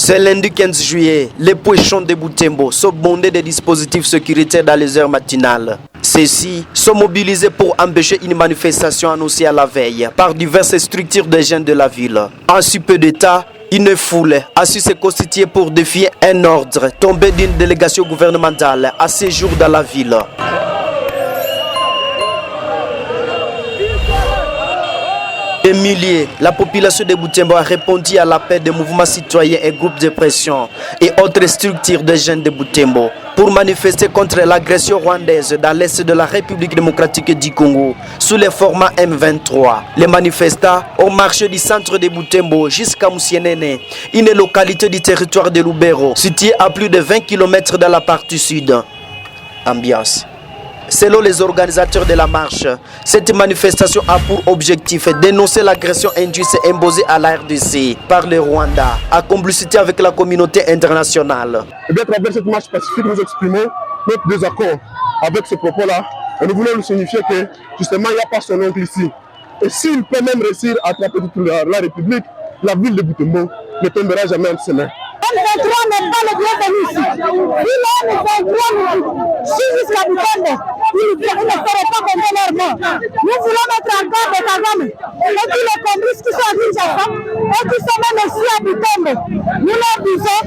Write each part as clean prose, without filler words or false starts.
C'est lundi 15 juillet, les poissons de Butembo sont bondés de dispositifs sécuritaires dans les heures matinales. Ceux-ci sont mobilisés pour empêcher une manifestation annoncée à la veille par diverses structures de jeunes de la ville. En si peu d'état, une foule a su se constituer pour défier un ordre tombé d'une délégation gouvernementale à séjour dans la ville. Des milliers, la population de Butembo a répondu à l'appel des mouvements citoyens et groupes de pression et autres structures de jeunes de Butembo pour manifester contre l'agression rwandaise dans l'est de la République démocratique du Congo sous le format M23. Les manifestants ont marché du centre de Butembo jusqu'à Musienene, une localité du territoire de Lubero, située à plus de 20 km dans la partie sud. Ambiance. Selon les organisateurs de la marche, cette manifestation a pour objectif de dénoncer l'agression induite et imposée à la RDC par le Rwanda, à complicité avec la communauté internationale. Et bien, à travers cette marche pacifique, nous exprimons notre désaccord avec ce propos-là. Et nous voulons nous signifier que, justement, il n'y a pas son oncle ici. Et s'il peut même réussir à attraper toute la République, la ville de Butembo ne tombera jamais entre ses mains. M23 n'est pas le bienvenu ici. Il est M23 jusqu'à Butembo. Ils ne feront pas compter leur mort. Nous voulons mettre en garde de Kagame et tous les complices qui sont à Kinshasa et qui sont même ici à Butembo. Nous leur disons,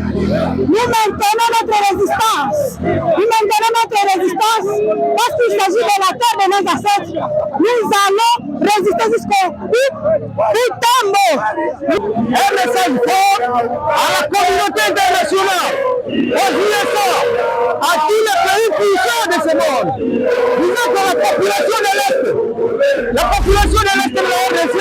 nous maintenons notre résistance. Nous maintenons notre résistance parce qu'il s'agit de la terre de nos ancêtres. Nous allons résister jusqu'au Butembo. Un message fort à la communauté internationale, aux USA, à tous les pays puissants de ce monde. Disons que la population de l'Est de la RDC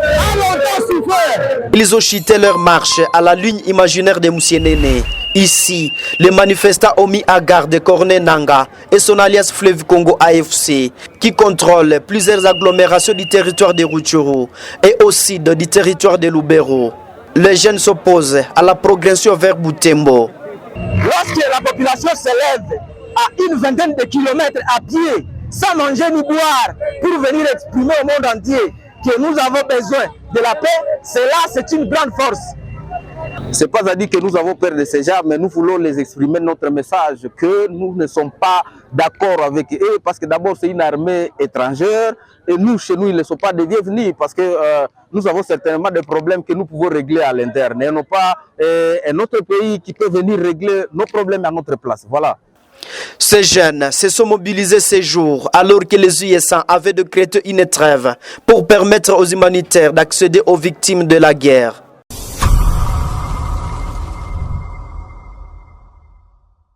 a longtemps souffert. Ils ont chuté leur marche à la ligne imaginaire de Musienene. Ici, les manifestants ont mis à garde Corneille Nangaa et son alliance Fleuve Congo AFC, qui contrôle plusieurs agglomérations du territoire de Rutshuru et aussi du territoire de Lubero. Les jeunes s'opposent à la progression vers Butembo. Lorsque la population s'élève à une vingtaine de kilomètres à pied, sans manger ni boire, pour venir exprimer au monde entier que nous avons besoin de la paix, c'est une grande force. Ce n'est pas à dire que nous avons peur de ces gens, mais nous voulons les exprimer notre message, que nous ne sommes pas d'accord avec eux, parce que d'abord c'est une armée étrangère, et nous, chez nous, ils ne sont pas des bienvenus, parce que nous avons certainement des problèmes que nous pouvons régler à l'interne, et non pas un autre pays qui peut venir régler nos problèmes à notre place. Voilà. Ces jeunes se sont mobilisés ces jours alors que les USA avaient décrété une trêve pour permettre aux humanitaires d'accéder aux victimes de la guerre.